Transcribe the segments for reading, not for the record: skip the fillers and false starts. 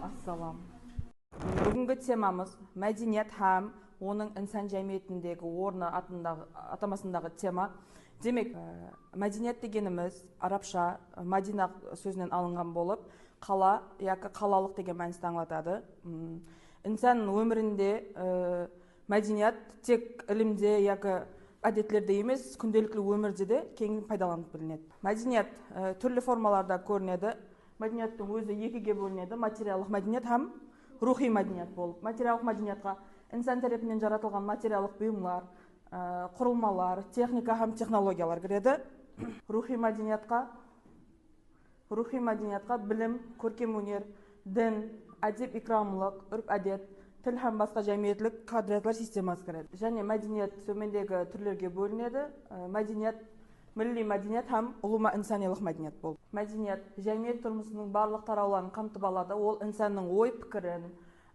Ассалам. Бүгінгі темамыз мәдениет һәм оның инсан жәмиетіндегі орны атамасындағы тема. Демек, мәдениет дегеніміз арабша Мәдина сөзінен алынған болып, қала яки қалалық деген мәністі аңлатады. Инсан өмірінде мәдениет тек ілімде яки әдетлерде емес, күнделікті өмірде де кең пайдаланып білінеді. Мәдениет түрлі формаларда көрінеді. Мәдениеттің өзі екіге бөлінеді: материалдық мәдениет һәм рухи мәдениет болып. Материалдық мәдениетқа инсан тарапынан жаратылған материалдық бұйымлар, құрылмалар, техника һәм технологиялар кіреді. Рухи мәдениетқа білім, көркем өнер, дін, әдеп, икрамлық, үрп әдет, тіл һәм басқа жәмиетлік қадіретлер системасы кіреді. Және мәдениет төмендегі түрлерге бөлінеді: мәдениет, милли мәдениет һәм ұлыма инсанилық мәдениет болып. Мәдениет жәмиет тұрмысының барлық тарауларын қамтып алады. Ол инсанның ой пікірін,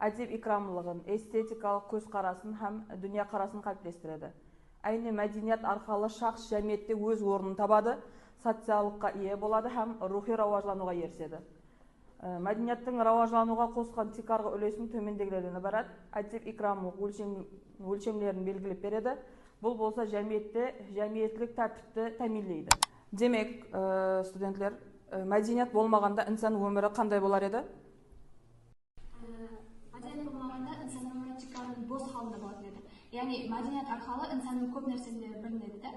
әдеп икрамлығын, эстетикалық көзқарасын һәм дүние қарасын қалыптастырады. Әйне мәдениет арқылы шахс жәмиетте өз орнын табады, социалыққа ие болады һәм рухи рауажлануға ерседі. Мәдениеттің рауажлануға қосқан тикарғы үлесін төмендегілерден барады: әдеп икрамлық өлшемлерін белгілеп береді. Бұл болса жәмиетлік тәртіпті тәминлейді. Демек, студентлер, мәдениет болмағанда инсан өмірі қандай болар еді? Мәдениет болмағанда инсан өмірі тек бос халында болатын еді. Яғни мәдениет арқылы инсанның көп нәрселері білінеді.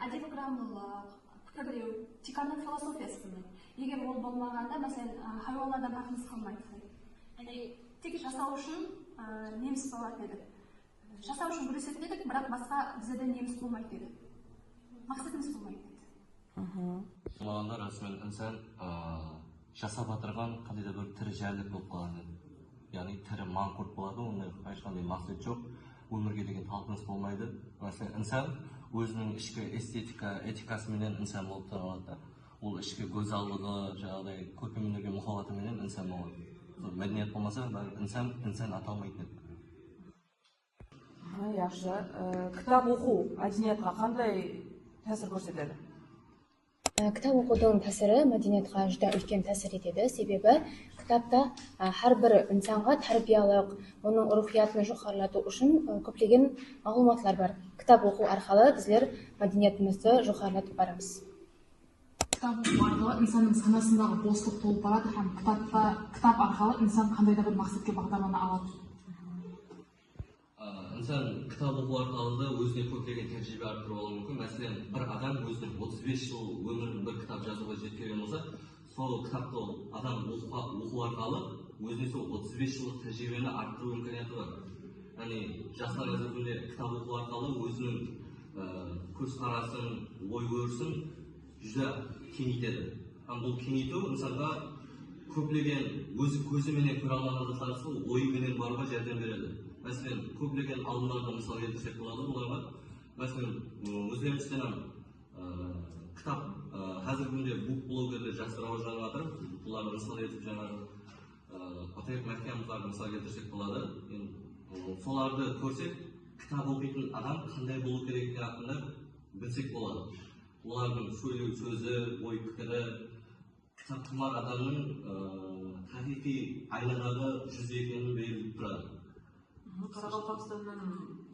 Әдеп икрамлылық, пікірлеу, тикарның философиясы. Егер ол болмағанда, мәселен, хайуандардан farqымыз қалмайды. Яғни тек жасау үшін неміс болатын еді. Жасау үшін күресетін едік, бірақ басқа біздерден неміс болмайды еді. Мақсатымыз болмайды еді. Болғанда расымен инсан жасап атырған қандайда бір тірі жәндік болып қалған еді. Яғни тірі маңқұрт болады, оның ешқандай мақсат жоқ, өмірге деген талпыныс болмайды. Мәселен, инсан өзінің ішкі этикасыменен инсан болып танылады. Ол ішкі көзалдығы, жаңағыдай көркем өнерге мұхаббатыменен инсан болады. Мәдениет болмаса, инсан аталмайды. Yaxshi. Kitob o'quv madaniyatga qanday ta'sir ko'rsatadi? Кітап оқудың тәсірі мәдениетқа жүдә үлкен тәсір етеді. Себебі кітапта әрбір инсанға тәрбиялық, оның рухиятын жоғарылату үшін көптеген мағлұматлар бар. Кітап оқу арқылы біздер мәдениетімізді жоғарылатып барамыз. Кітап оқу арқылы инсанның санасындағы бостық толып барады һәм кітап арқылы инсан қандай да бір мақсатқа бағдарлана алады. Инсан кітап оқу арқылы өзіне көптеген тәжірибе арттырып алуы мүмкін. Мәселен, бір адам өзінің 35 жыл өмірін бір кітап жазуға жеткізген болса, сол кітапты адам оқу арқылы өзіне сол 35 жылдық тәжірибені арттыру мүмкіндігі бар. Яғни жастар әзірінде кітап оқу арқылы өзінің көзқарасын, ой-өрісін жүзә кеңейтеді. Бұл кеңейту инсанға көптеген өзі көзіменен көре алмаған заттарды ойменен баруға жәрдем береді. Мәселен, көптеген ғалымдарды мысал келтірсек болады оларға. Мәселен, өзбекстан кітап қазіргі күнде бук-блогерлер жақсы рауажданып жатыр. Бұларды мысал етіп жаңағы Атайып Мәккемовтарды мысал келтірсек болады. Соларды көрсек, кітап оқитын адам қандай болу керек екені hakkında білсек болады. Олардың сөйлеу сөзі, ой пікірі кітап құмар адамның тарихи айнадағы жүзі екенін белгілеп тұрады. Қарақалпақстаннан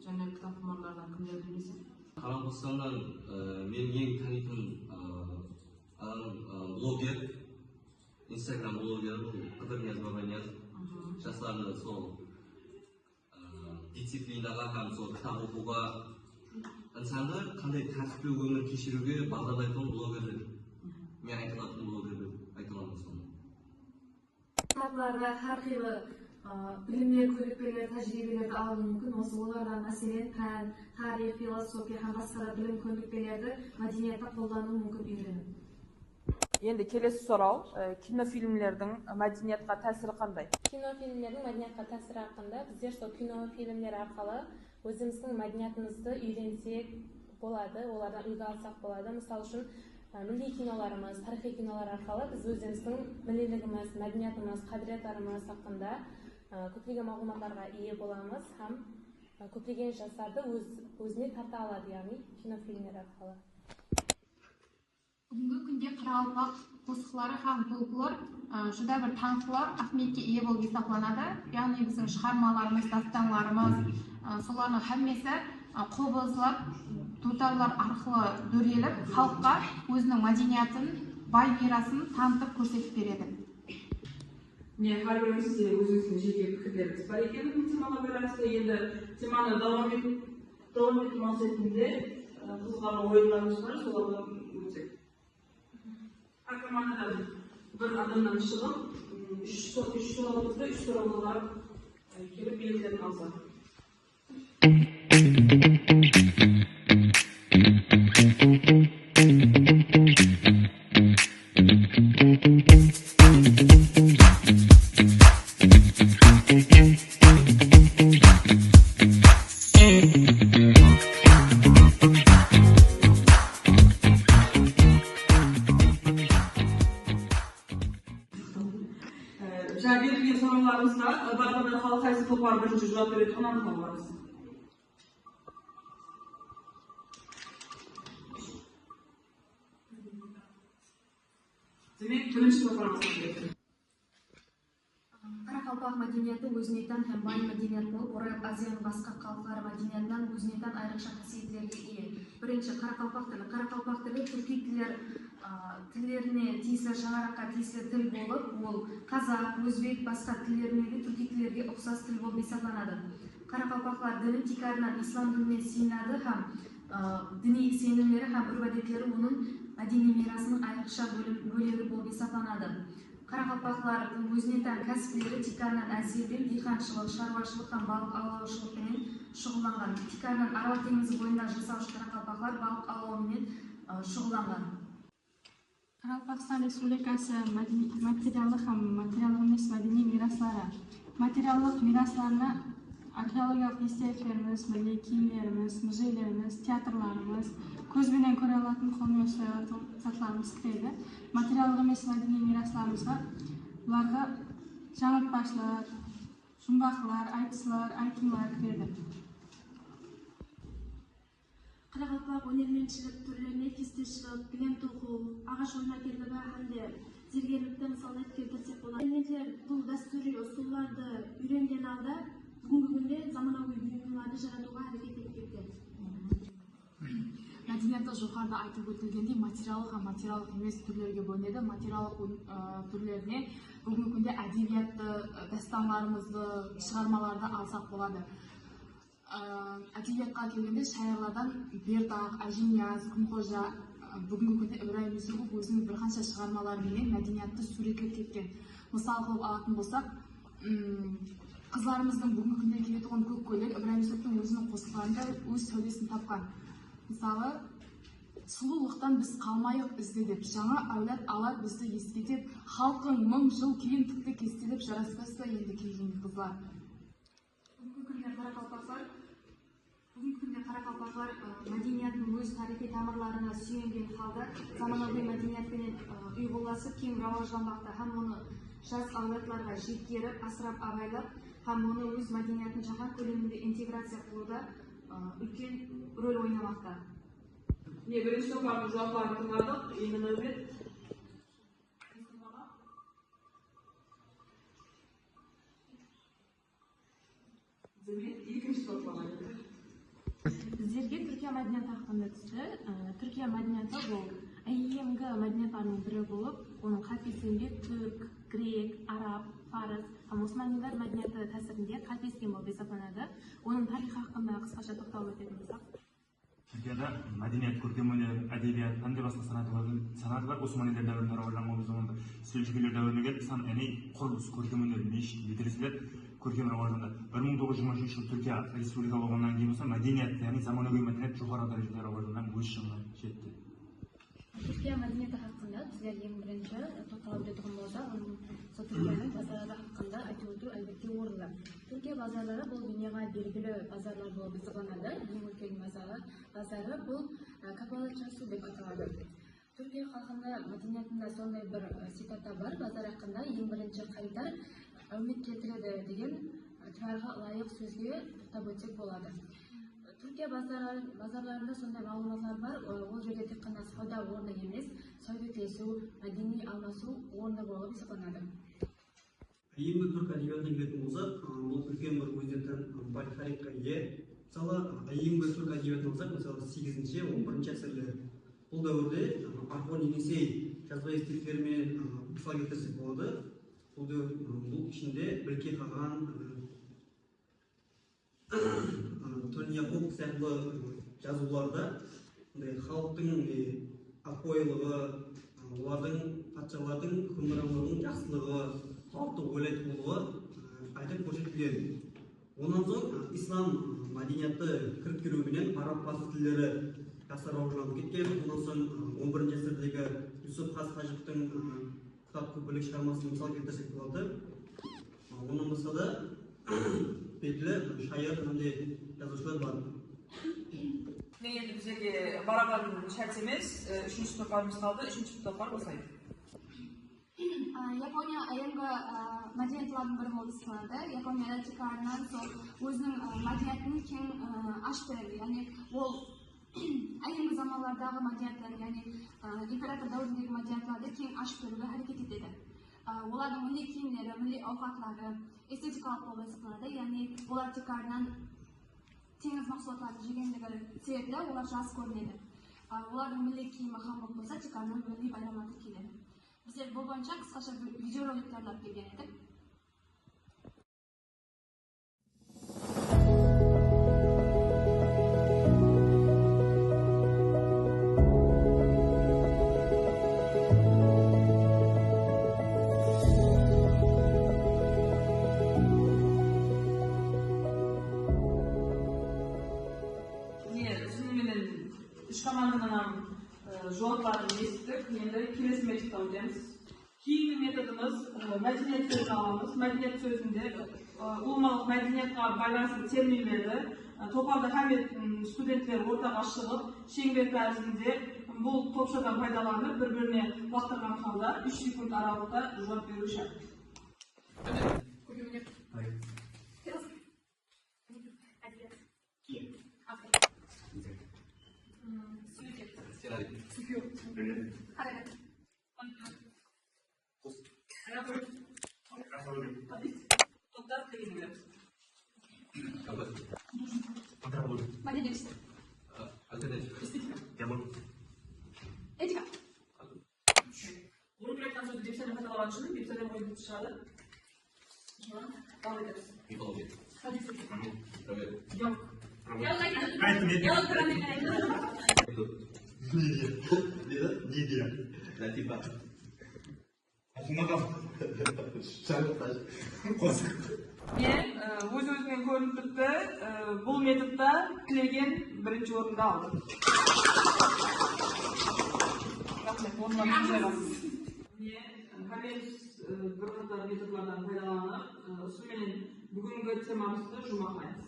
және кітап құмарлардан кімдерді білесің? Қарақалпақстаннан мен ең танитын блогер, инстаграм блогері Қыдырнияз Бабанияз. Жастарды сол дисциплинаға һәм сол кітап оқуға, инсанды қандай тәртіппен өмір кешіруге бағдарлайтын блогерлер. Мен айтылатын блогерлер айтыламын соны. Кітапларда әрқилы білімдер, көрікпелер, тәжірибелерді алу мүмкін. Осы олардан мәселен пән, тарих, философия һәм басқа білім көрікпелерді мәдениетті қолдану мүмкін үйреніп. Енді келесі сұрау, кинофильмлердің мәдениетқа тәсірі қандай? Кинофильмлердің мәдениетқа тәсірі hakkında біздер сол кинофильмлер арқылы өзіміздің мәдениетімізді үйренсек болады, олардан үлгі алсақ болады. Мысалы үшін, милли киноларымыз, тарихи кинолар арқылы біз өзіміздің миллилігіміз, мәдениетіміз, қадіретлеріміз hakkında көптеген мағлұматтарға ие боламыз һәм көптеген жастарды өзіне тарта алады, яғни кинофильмлер арқылы. Бүгінгі күнде Қарақалпақ қосқылары һәм фольклор жүдә бір таңқылар ахметке ие болып есептелінеді. Яғни біздің шығармаларымыз, дастанларымыз, солардың һәммесі қобызлар, дутарлар арқылы дөрейліп, халыққа өзінің мәдениетін, бай мирасын танытып көрсетіп береді. Мен har birimiz o'zimizning jeki fikrlarimiz bor ekan temaga байланысты. Енді temani davom etib maqsadida qiziqarli o'yinlarimiz bor, so'zlarga o'tsak. Akamanadan bir odamdan chiqib, 3 so'rovda 3 so'rovlar kelib belgilarni olsa. Berilgan so'rovlarimizda baribir xalq qaysi to'plar birinchi javob beradigan aniqlaymiz. Demek birinchi to'plarimiz ketdi. Қарақалпақ мәдениеті өзіне тән һәм бай мәдениет болып, Орал Азияның басқа халықтары мәдениетінен өзіне тән айрықша қасиеттерге ие. Бірінші, Қарақалпақ тілі. Қарақалпақ тілі түрки тілдеріне тиесілі шаңыраққа тиесілі тіл болып, ол қазақ, өзбек, басқа тілдеріне де түрки тілдерге ұқсас тіл болып есептелінеді. Қарақалпақлар діні текарынан ислам дініне сыйынады һәм діни сенімдері һәм үрбәдетлері оның мәдени мирасының айрықша бөлігі болып есептелінеді. Қарақалпақлардың өзіне тән кәсіптері текарынан әзірлеу, диқаншылық, шаруашылық һәм балық аулаушылықпен шұғылданған. Текарынан Арал теңізі бойында жасаушы қарақалпақлар балық аулаумен шұғылданған. Қарақалпақстан Республикасы материалдық һәм материалдық емес мәдени мираслары. Материалдық мирасларына археологиялық естеліктеріміз, музей киімдеріміз, музейлеріміз, театрларымыз, көзбенен көре алатын қолмен жасалатын заттарымыз кіреді. Материалдық емес мәдени мирасларымызға бұларға жаңылтпашылар, жұмбақлар, айтысылар, айтулар кіреді. Қарақалпақ өнерменшілік түрлеріне кестешілік, білем тоқу, ағаш ойнақерлігі hamda зергерлікті мысалына келтірсек болады. Элементтер бұл дәстүри ұсуларды үйренген алда бүгінгі күнде заманауи бұйымдарды жаратуға әрекет етіп кеткен. Мәдениетті жоғарыда айтып өтілгендей материалдық һәм материалдық емес түрлерге бөлінеді. Материалдық түрлеріне бүгінгі күнде әдебиетті, дастанларымызды, шығармаларды алсақ болады. Әдебиетқа келгенде шайырлардан Бердақ, Әжінияз, Күнқожа, бүгінгі күнде Ибраим Юсупов өзінің бірқанша шығармаларымен мәдениетті суреттеп кеткен. Мысал қылып алатын болсақ, қызларымыздың бүгінгі күнде келетұғын көк көйлек Ибраим Юсуповтың өзінің қосылғанда өз сәулесін тапқан. Мысалы, сұлулықтан біз қалмайық ізде деп, жаңа әулет алар бізді ескетеп, халқың 1000 жыл кейін тікті кестелеп жараспасты енді келген қызлар. Бүгінгі күнде Қарақалпақлар мәдениеттің өз тарихи тамырларына сүйенген халда заманауи мәдениетпен ұйғыласып кең рауажданбақта һәм оны жас әулетларға жеткеріп, асырап абайлап, һәм оны өз мәдениетін жаһан көлемінде интеграция қылуда үлкен рөл ойнамақта. Birinchi to'plarning javoblarini tingladik. Endi navbat ikkinchi to'plamga. Bizlarga Turkiya madaniyati haqida түсті. Turkiya madaniyati бұл әйемгі мәдениеттердің бірі болып, оның қатесінде түрк, грек, араб, фарс һәм османлылар мәдениеті тәсірінде қатескен болып есептелінеді. Оның тарихы хақында қысқаша тоқталып өтетін болсақ, Türkiye'de medeniyet, көркемөнер, әдебиет, һәм басқа санаттар Османлылар дәуірінде рауажданған ол заманда Сельджукилер дәуіріне келіп, әне құрылыс, көркемөнер, мешіт, медреселер көркем рауажданды. 1923 жыл Түркия республика болғаннан кейін болса, мәдениет, яғни заманауи мәдениет жоғары дәрежеде рауажданған өз шыңына жетті. Түркия мәдениеті хақында біздер ең бірінші тоқталып өтетін болсақ, Түркияның базарлары хақында айтып өту әлбетте орынды. Түркия базарлары бұл дүниеға белгілі базарлар болып есептелінеді. Ең үлкен базары бұл Капалы Чарсу деп аталады. Түркия халқында мәдениетінде сондай бір сипатта бар. Базар хақында ең бірінші қаритар әумет келтіреді деген тұрарға лайық сөзге тоқтап өтсек болады. Түркия базарларында сондай маалыматлар бар. Ол жерде тек қана сауда орны емес, сөйлесу, мәдени алмасу орны болып есептелінеді. Енді түрк әдебиетіне келетін болсақ, бұл үлкен бір өзіне тән бай тарихқа ие. Мысалы, енді түрк әдебиетін алсақ, мысалы 8-11 әсірлер. Бұл дәуірде Орхон Енисей жазба естеліктерімен мысал келтірсек болады. Бұл ішінде Білке Қаған, Төлияқұл сияқты жазуларда халықтың ақойлығы, олардың патшалардың үкімранлығының жақсылығы, халықты ойлайтындығы айтып көрсетілген. Онан соң ислам мәдениеті кіріп келуімен араб парсы тілдері жақсы рауыжданып кеткен. Онан соң 11 ғасырдегі Юсуп Хас Хажиптің кітап көпірлік шығармасын мысал келтірсек болады. Оның мысалы белгілі шайыр қандай жазушылар бар. Мен енді біздерге бараған шарт емес, 3-ші топтарымыз қалды, 3-ші топтар бастайды. Япония айымғы мәдениетлердің бірі болып саналады. Японияда текарынан сол өзінің мәдениетін кең ашып береді. Яғни ол айымғы замандардағы мәдениеттер, яғни император дәуіріндегі мәдениеттерді кең ашып беруге әрекет етеді. Олардың милли киімдері, милли ауқатлары эстетикалық болып есептеледі. Яғни олар текарынан теңіз mahsulotlari жегендігі себепті олар жас көрінеді. Олардың милли киімі хамбок болса, текарынан милли байрамдар келеді. Біздер бұл бойынша қысқаша видеороликтарды алып келген едік. Үш командадан жауаптарын естідік. Енді келесі методқа өтеміз. Кейінгі методымыз мәдениет сөзін аламыз. Мәдениет сөзінде ұлымалық мәдениетқа байланысты терминдерді Топалды Хамет студенттер ортаға шығып, шеңбер тәрізінде бұл топшадан пайдаланып, бір-біріне уақыттаған қалда 3 секунд аралықта жауап беру шарт. Этика. Bunu bıraktan sonra dipseden hatalar açılır, dipseden boyu dışarıda. Devam ederiz. Hadi. Evet. Yok. Yok, Ne diyor? Latifa. Okumadım. Men o'z-o'zidan ko'rinib turibdi, bu metodda tilеген birinchi o'rinda oldi. Rahmat, o'rnlarga joylashing. Men bir qator metodlardan foydalanib, shu bilan bugungi temamizni shumaqlaymiz.